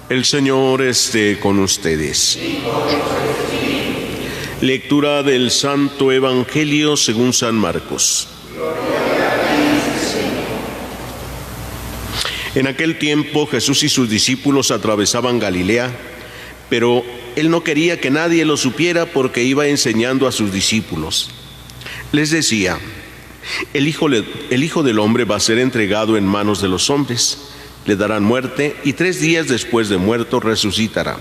El Señor esté con ustedes. Lectura del Santo Evangelio según San Marcos. En aquel tiempo Jesús y sus discípulos atravesaban Galilea, pero él no quería que nadie lo supiera porque iba enseñando a sus discípulos. Les decía: el Hijo del Hombre va a ser entregado en manos de los hombres. Le darán muerte y 3 días después de muerto resucitará.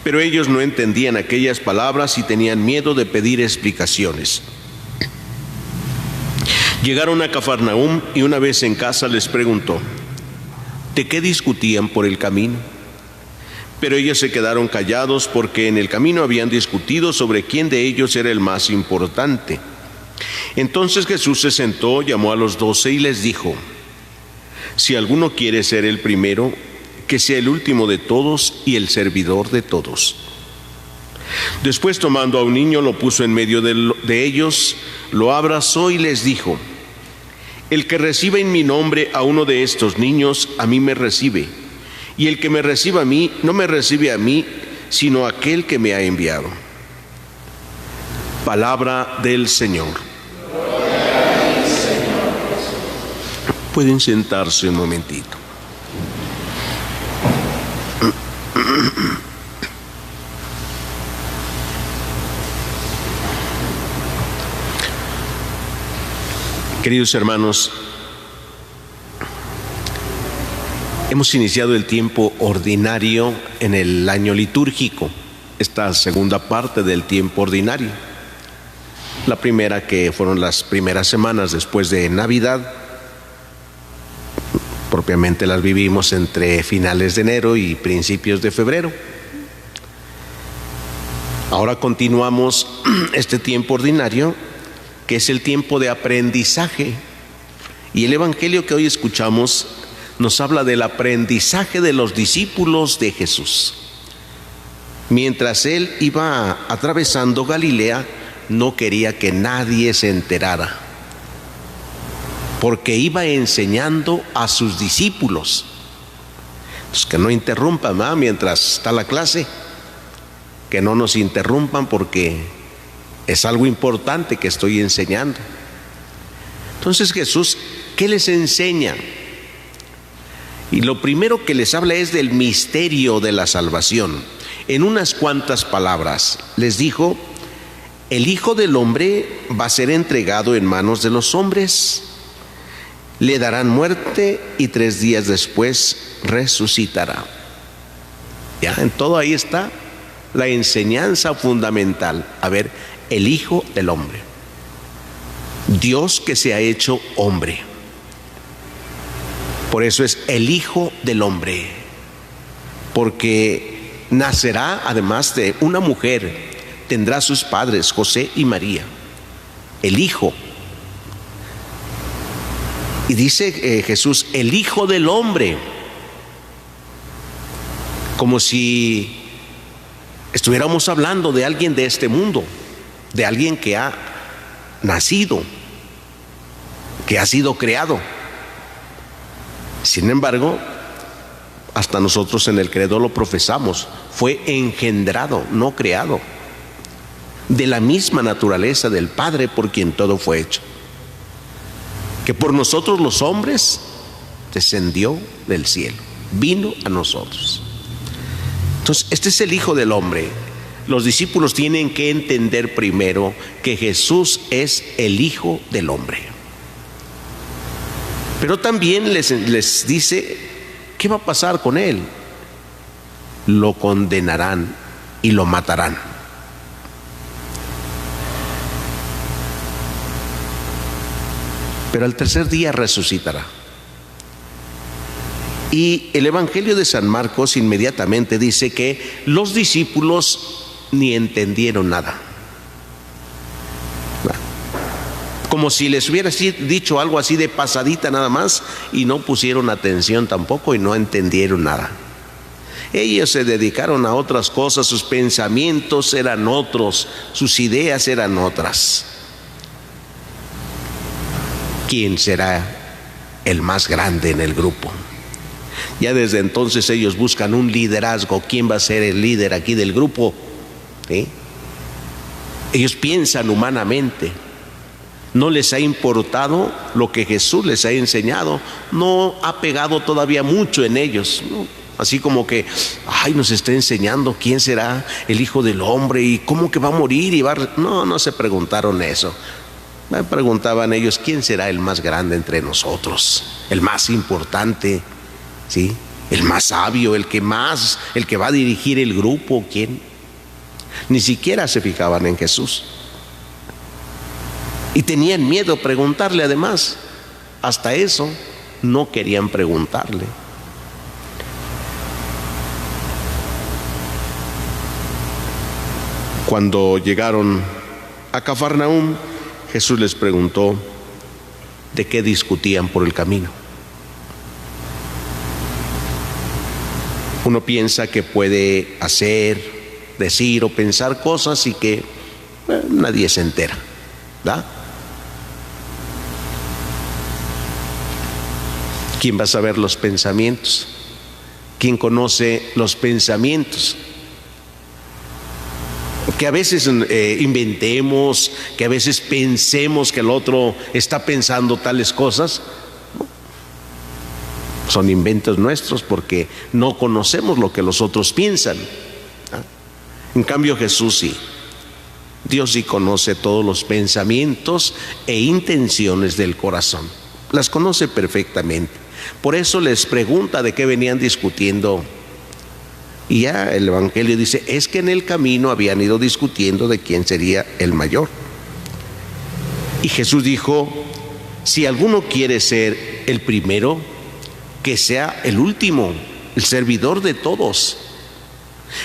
Pero ellos no entendían aquellas palabras y tenían miedo de pedir explicaciones. Llegaron a Cafarnaúm y una vez en casa les preguntó: ¿de qué discutían por el camino? Pero ellos se quedaron callados porque en el camino habían discutido sobre quién de ellos era el más importante. Entonces Jesús se sentó, llamó a los 12 y les dijo: si alguno quiere ser el primero, que sea el último de todos y el servidor de todos. Después, tomando a un niño, lo puso en medio de ellos, lo abrazó y les dijo: el que reciba en mi nombre a uno de estos niños, a mí me recibe, y el que me reciba a mí, no me recibe a mí, sino a aquel que me ha enviado. Palabra del Señor. Pueden sentarse un momentito. Queridos hermanos, hemos iniciado el tiempo ordinario en el año litúrgico, esta segunda parte del tiempo ordinario. La primera, que fueron las primeras semanas después de Navidad, propiamente las vivimos entre finales de enero y principios de febrero. Ahora continuamos este tiempo ordinario, que es el tiempo de aprendizaje. Y el Evangelio que hoy escuchamos nos habla del aprendizaje de los discípulos de Jesús. Mientras él iba atravesando Galilea, no quería que nadie se enterara, porque iba enseñando a sus discípulos. Pues que no interrumpan, ¿verdad? Mientras está la clase, que no nos interrumpan porque es algo importante que estoy enseñando. Entonces Jesús, ¿qué les enseña? Y lo primero que les habla es del misterio de la salvación. En unas cuantas palabras les dijo: el Hijo del Hombre va a ser entregado en manos de los hombres. Le darán muerte y 3 días después resucitará. Ya, en todo ahí está la enseñanza fundamental. A ver, el Hijo del Hombre, Dios que se ha hecho hombre. Por eso es el Hijo del Hombre, porque nacerá además de una mujer, tendrá sus padres José y María, el Hijo. Y dice Jesús, el Hijo del Hombre, como si estuviéramos hablando de alguien de este mundo, de alguien que ha nacido, que ha sido creado. Sin embargo, hasta nosotros en el credo lo profesamos: fue engendrado, no creado, de la misma naturaleza del Padre por quien todo fue hecho, que por nosotros los hombres descendió del cielo, vino a nosotros. Entonces, este es el Hijo del Hombre. Los discípulos tienen que entender primero que Jesús es el Hijo del Hombre. Pero también les dice qué va a pasar con él. Lo condenarán y lo matarán. Pero al tercer día resucitará. Y el Evangelio de San Marcos inmediatamente dice que los discípulos ni entendieron nada. Como si les hubiera dicho algo así de pasadita nada más, y no pusieron atención tampoco y no entendieron nada. Ellos se dedicaron a otras cosas, sus pensamientos eran otros, sus ideas eran otras. ¿Quién será el más grande en el grupo? Ya desde entonces ellos buscan un liderazgo. ¿Quién va a ser el líder aquí del grupo? ¿Sí? Ellos piensan humanamente. No les ha importado lo que Jesús les ha enseñado. No ha pegado todavía mucho en ellos, ¿no? Así como que, nos está enseñando quién será el Hijo del Hombre y cómo que va a morir y No se preguntaron eso. Preguntaban ellos, ¿quién será el más grande entre nosotros? El más importante, ¿sí? El más sabio, el que va a dirigir el grupo, ¿quién? Ni siquiera se fijaban en Jesús. Y tenían miedo de preguntarle además. Hasta eso no querían preguntarle. Cuando llegaron a Cafarnaúm, Jesús les preguntó de qué discutían por el camino. Uno piensa que puede hacer, decir o pensar cosas y que nadie se entera, ¿verdad? ¿Quién va a saber los pensamientos? ¿Quién conoce los pensamientos? Que a veces inventemos, que a veces pensemos que el otro está pensando tales cosas. Son inventos nuestros porque no conocemos lo que los otros piensan. En cambio Jesús sí. Dios sí conoce todos los pensamientos e intenciones del corazón. Las conoce perfectamente. Por eso les pregunta de qué venían discutiendo. Y ya el Evangelio dice, es que en el camino habían ido discutiendo de quién sería el mayor. Y Jesús dijo, si alguno quiere ser el primero, que sea el último, el servidor de todos.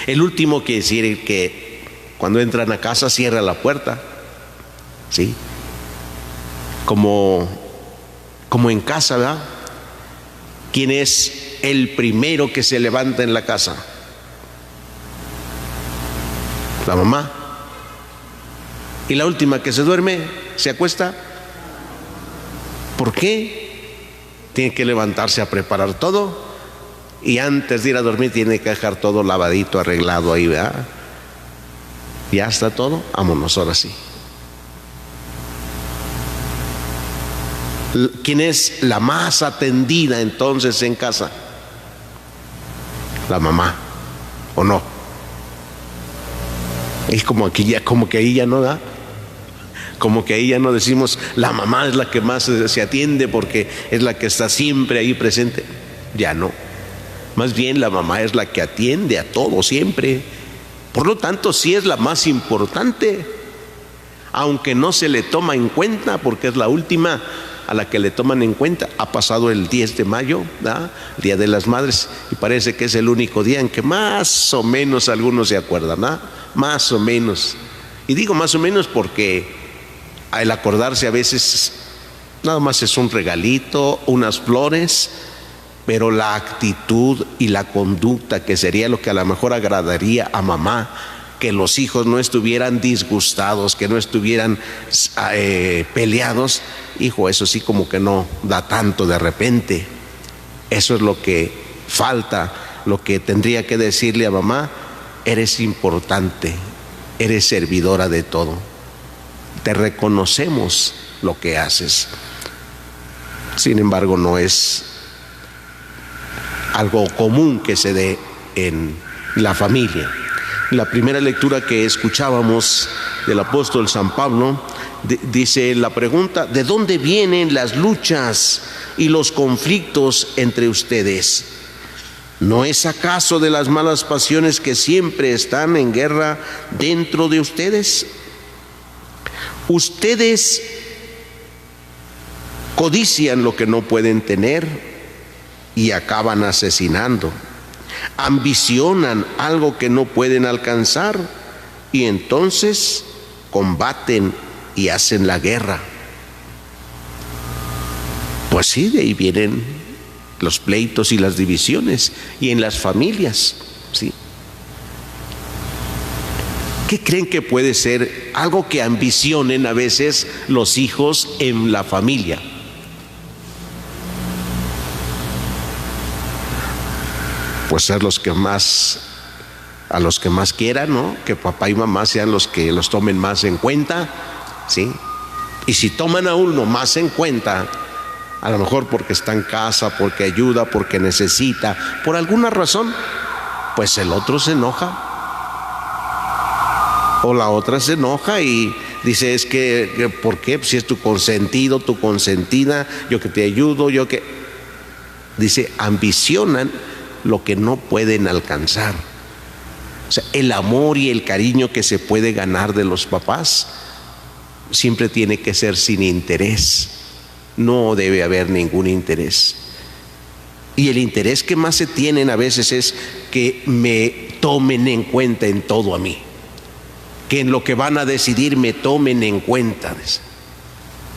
El último quiere decir el que cuando entran a casa cierra la puerta, ¿sí? Como en casa, ¿verdad? ¿Quién es el primero que se levanta en la casa? La mamá. Y la última que se duerme, se acuesta. ¿Por qué? Tiene que levantarse a preparar todo y antes de ir a dormir tiene que dejar todo lavadito, arreglado ahí, ¿verdad? Ya está todo, vámonos ahora sí. ¿Quién es la más atendida entonces en casa? La mamá, ¿o no? Es como que ahí ya no da. Como que ahí ya no decimos la mamá es la que más se atiende porque es la que está siempre ahí presente. Ya no. Más bien la mamá es la que atiende a todo siempre. Por lo tanto, sí es la más importante, aunque no se le toma en cuenta porque es la última a la que le toman en cuenta. Ha pasado el 10 de mayo, ¿verdad? El Día de las Madres, y parece que es el único día en que más o menos algunos se acuerdan, ¿verdad? Más o menos. Y digo más o menos porque el acordarse a veces nada más es un regalito, unas flores, pero la actitud y la conducta, que sería lo que a lo mejor agradaría a mamá, que los hijos no estuvieran disgustados, que no estuvieran peleados, hijo, eso sí como que no da tanto de repente. Eso es lo que falta, lo que tendría que decirle a mamá: eres importante, eres servidora de todo, te reconocemos lo que haces. Sin embargo, no es algo común que se dé en la familia. La primera lectura que escuchábamos del apóstol San Pablo dice la pregunta: ¿de dónde vienen las luchas y los conflictos entre ustedes? ¿No es acaso de las malas pasiones que siempre están en guerra dentro de ustedes? Ustedes codician lo que no pueden tener y acaban asesinando. Ambicionan algo que no pueden alcanzar y entonces combaten y hacen la guerra. Pues sí, de ahí vienen los pleitos y las divisiones, y en las familias, ¿sí? ¿Qué creen que puede ser algo que ambicionen a veces los hijos en la familia? pues ser a los que más quieran, ¿no? Que papá y mamá sean los que los tomen más en cuenta, ¿sí? Y si toman a uno más en cuenta, a lo mejor porque está en casa, porque ayuda, porque necesita, por alguna razón, pues el otro se enoja. O la otra se enoja y dice, es que ¿por qué? Si es tu consentido, tu consentida, yo que te ayudo, yo que... Dice, ambicionan lo que no pueden alcanzar. O sea, el amor y el cariño que se puede ganar de los papás siempre tiene que ser sin interés. No debe haber ningún interés. Y el interés que más se tienen a veces es que me tomen en cuenta en todo a mí. Que en lo que van a decidir me tomen en cuenta.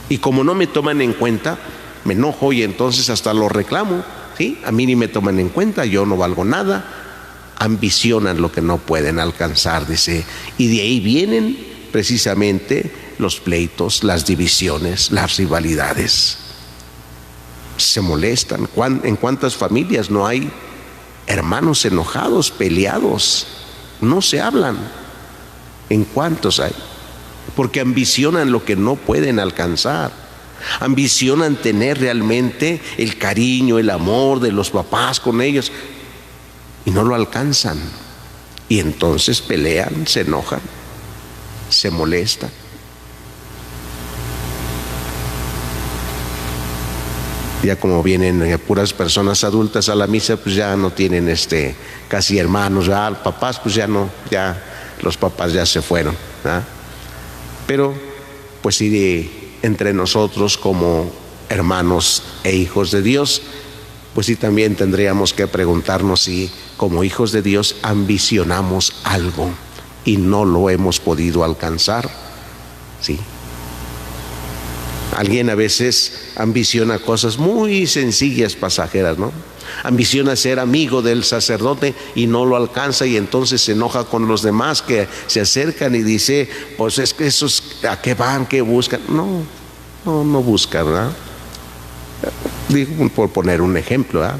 Y como no me toman en cuenta, me enojo y entonces hasta lo reclamo, ¿sí? A mí ni me toman en cuenta, yo no valgo nada. Ambicionan lo que no pueden alcanzar, dice. Y de ahí vienen precisamente los pleitos, las divisiones, las rivalidades. Se molestan. ¿En cuántas familias no hay hermanos enojados, peleados? No se hablan. ¿En cuántos hay? Porque ambicionan lo que no pueden alcanzar. Ambicionan tener realmente el cariño, el amor de los papás con ellos y no lo alcanzan. Y entonces pelean, se enojan, se molestan. Ya como vienen puras personas adultas a la misa, pues ya no tienen casi hermanos, ya papás, pues ya no, ya los papás ya se fueron, ¿verdad? Pero pues sí, entre nosotros como hermanos e hijos de Dios, pues sí también tendríamos que preguntarnos si como hijos de Dios ambicionamos algo y no lo hemos podido alcanzar, ¿sí? Alguien a veces ambiciona cosas muy sencillas, pasajeras, ¿no? Ambiciona ser amigo del sacerdote y no lo alcanza y entonces se enoja con los demás que se acercan y dice, pues es que esos ¿a qué van? ¿Qué buscan? No buscan, ¿verdad? Digo, por poner un ejemplo, ¿verdad?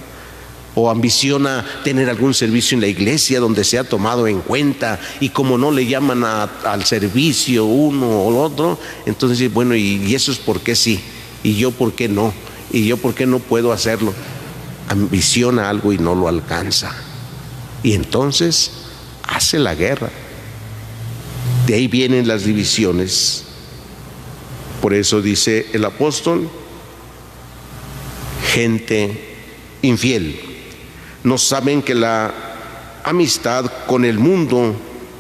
O ambiciona tener algún servicio en la iglesia donde se ha tomado en cuenta y como no le llaman al servicio uno o otro, entonces bueno, y eso es por qué sí, y yo por qué no, y yo por qué no puedo hacerlo. Ambiciona algo y no lo alcanza y entonces hace la guerra. De ahí vienen las divisiones. Por eso dice el apóstol, gente infiel. No saben que la amistad con el mundo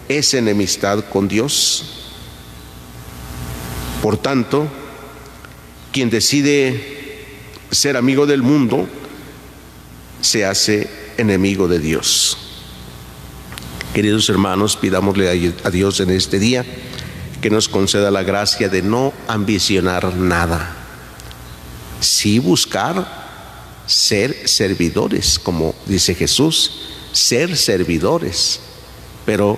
es enemistad con Dios. Por tanto, quien decide ser amigo del mundo se hace enemigo de Dios. Queridos hermanos, pidámosle a Dios en este día que nos conceda la gracia de no ambicionar nada, sí buscar ser servidores, como dice Jesús, ser servidores, pero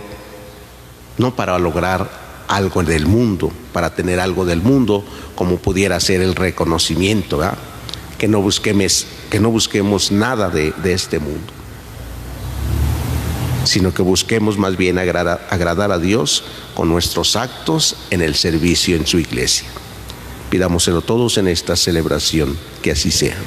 no para lograr algo del mundo, para tener algo del mundo, como pudiera ser el reconocimiento, ¿verdad? Que no busquemos nada de este mundo, sino que busquemos más bien agradar a Dios con nuestros actos en el servicio en su iglesia. Pidámoselo todos en esta celebración, que así sea.